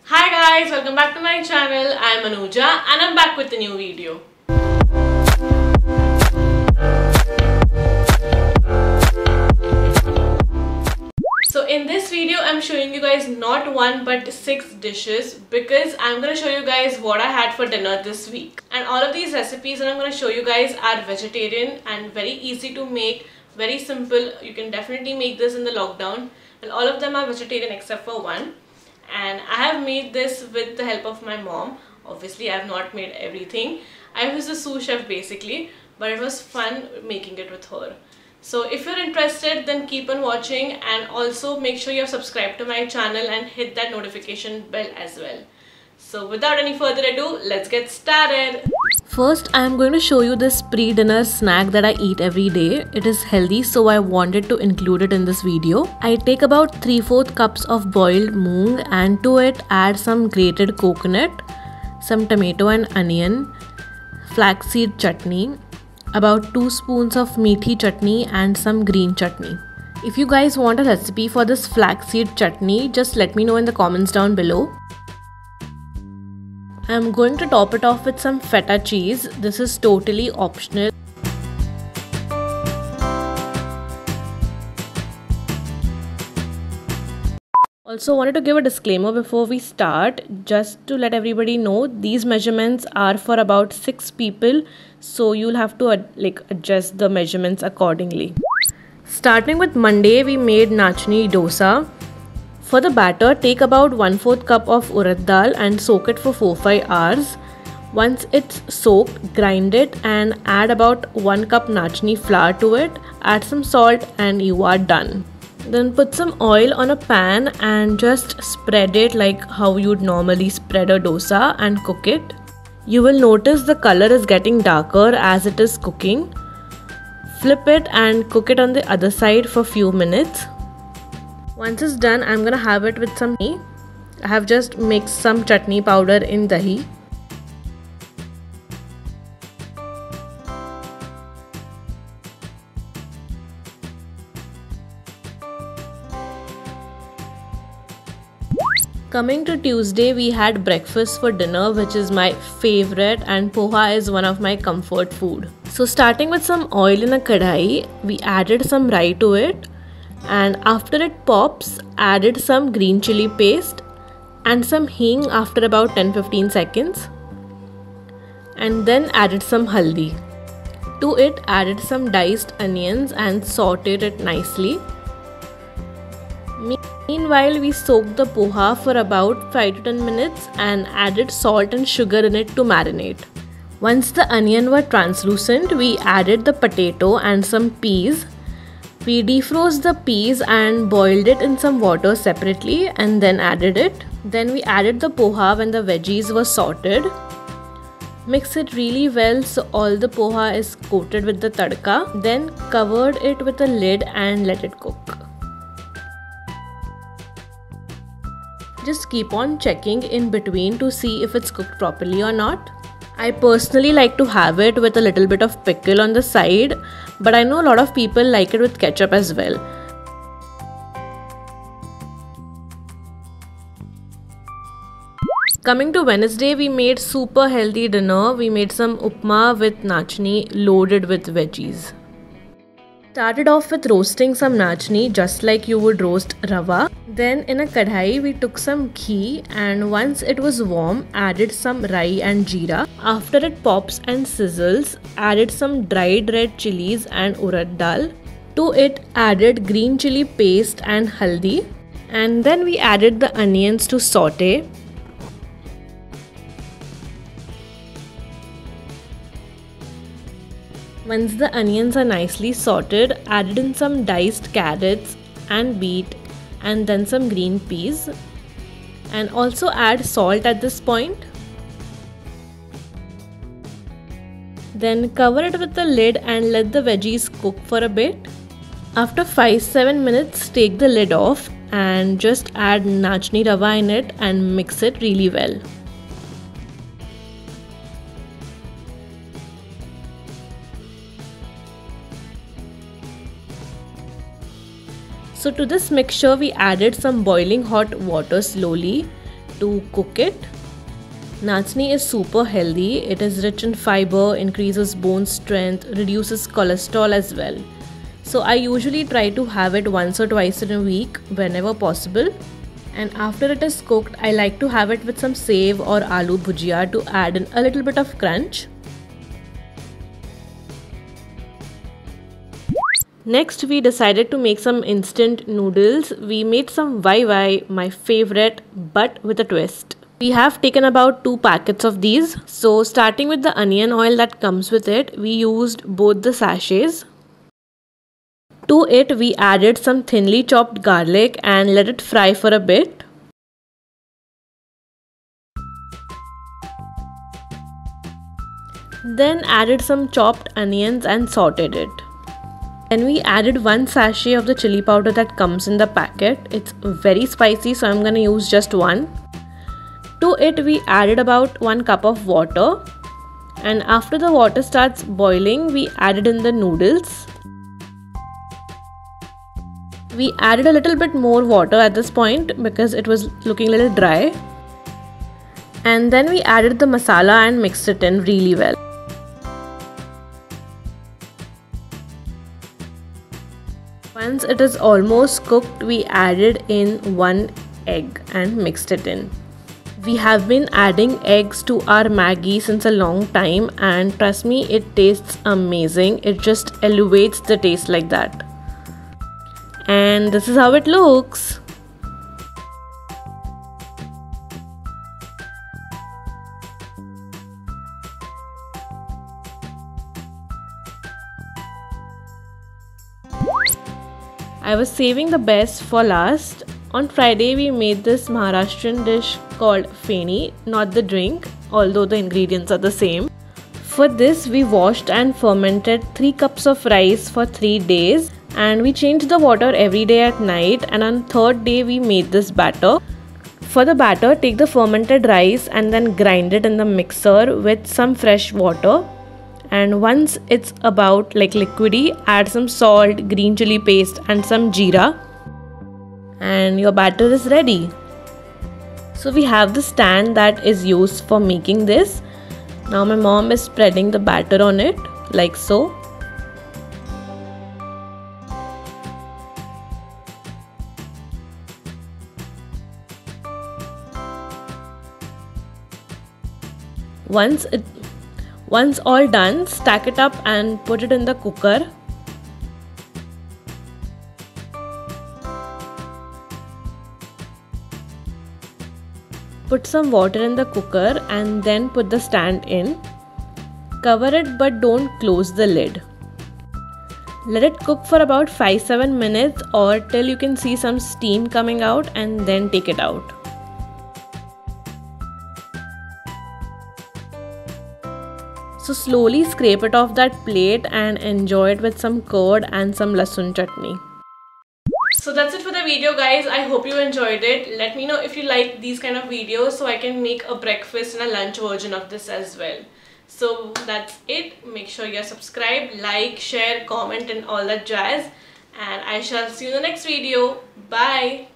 Hi guys, welcome back to my channel. I am Anuja and I'm back with a new video. So in this video I'm showing you guys not one but 6 dishes because I'm going to show you guys what I had for dinner this week. And all of these recipes that I'm going to show you guys are vegetarian and very easy to make, very simple. You can definitely make this in the lockdown, and all of them are vegetarian except for one. And I have made this with the help of my mom. Obviously I have not made everything. I was a sous chef basically, but it was fun making it with her. So if you're interested, then keep on watching, and also make sure you have subscribed to my channel and hit that notification bell as well. So without any further ado, let's get started. First, I am going to show you this pre-dinner snack that I eat every day. It is healthy, so I wanted to include it in this video. I take about 3/4 cups of boiled moong and to it add some grated coconut, some tomato and onion, flaxseed chutney, about 2 spoons of meathi chutney and some green chutney. If you guys want a recipe for this flaxseed chutney, just let me know in the comments down below. I'm going to top it off with some feta cheese. This is totally optional. Also wanted to give a disclaimer before we start, just to let everybody know these measurements are for about 6 people, so you'll have to adjust the measurements accordingly. Starting with Monday, we made nachni dosa. For the batter, take about 1/4 cup of urad dal and soak it for 4-5 hours. Once it's soaked, grind it and add about 1 cup nachni flour to it. Add some salt and you are done. Then put some oil on a pan and just spread it like how you'd normally spread a dosa and cook it. You will notice the color is getting darker as it is cooking. Flip it and cook it on the other side for a few minutes. Once it's done, I'm gonna have it with some ghee. I have just mixed some chutney powder in dahi. Coming to Tuesday, we had breakfast for dinner, which is my favorite, and poha is one of my comfort food. So starting with some oil in a kadhai, we added some rai to it. And after it pops, added some green chili paste and some hing after about 10-15 seconds, and then added some haldi. To it added some diced onions and sauteed it nicely. Meanwhile, we soaked the poha for about 5 to 10 minutes and added salt and sugar in it to marinate. Once the onion were translucent, we added the potato and some peas. We defroze the peas and boiled it in some water separately and then added it. Then we added the poha when the veggies were sauteed. Mix it really well so all the poha is coated with the tadka. Then covered it with a lid and let it cook. Just keep on checking in between to see if it's cooked properly or not. I personally like to have it with a little bit of pickle on the side, but I know a lot of people like it with ketchup as well. Coming to Wednesday, we made super healthy dinner. We made some upma with nachni loaded with veggies. Started off with roasting some nachni just like you would roast rava. Then in a kadhai we took some ghee, and once it was warm added some rai and jeera. After it pops and sizzles, added some dried red chilies and urad dal. To it added green chili paste and haldi, and then we added the onions to saute. Once the onions are nicely sauteed, added in some diced carrots and beet and then some green peas, and also add salt at this point. Then cover it with the lid and let the veggies cook for a bit. After 5-7 minutes, take the lid off and just add nachni rava in it and mix it really well. So to this mixture we added some boiling hot water slowly. to cook it. Nachni is super healthy. It is rich in fiber, increases bone strength, reduces cholesterol as well. So I usually try to have it once or twice in a week whenever possible. And after it is cooked, I like to have it with some sev or aloo bhujia to add in a little bit of crunch. Next, we decided to make some instant noodles. We made some Vai, my favorite, but with a twist. We have taken about 2 packets of these. So starting with the onion oil that comes with it, we used both the sachets. To it, we added some thinly chopped garlic and let it fry for a bit. Then added some chopped onions and sauteed it. Then we added 1 sachet of the chili powder that comes in the packet. It's very spicy, so I'm gonna use just 1. To it, we added about 1 cup of water. And after the water starts boiling, we added in the noodles. We added a little bit more water at this point because it was looking a little dry. And then we added the masala and mixed it in really well. Once it is almost cooked, we added in 1 egg and mixed it in. We have been adding eggs to our Maggi since a long time, and trust me, it tastes amazing. It just elevates the taste like that. And this is how it looks. I was saving the best for last. On Friday, we made this Maharashtrian dish called feni, not the drink, although the ingredients are the same. For this, we washed and fermented 3 cups of rice for 3 days, and we changed the water every day at night, and on 3rd day we made this batter. For the batter, take the fermented rice and then grind it in the mixer with some fresh water. And once it's about like liquidy, add some salt, green chili paste and some jeera, and your batter is ready. So we have the stand that is used for making this. Now my mom is spreading the batter on it like so. Once all done, stack it up and put it in the cooker. Put some water in the cooker and then put the stand in. Cover it but don't close the lid. Let it cook for about 5-7 minutes or till you can see some steam coming out, and then take it out. So slowly scrape it off that plate and enjoy it with some curd and some lasun chutney. So that's it for the video, guys. I hope you enjoyed it. Let me know if you like these kind of videos so I can make a breakfast and a lunch version of this as well. So that's it. Make sure you're subscribed, like, share, comment and all that jazz. And I shall see you in the next video. Bye.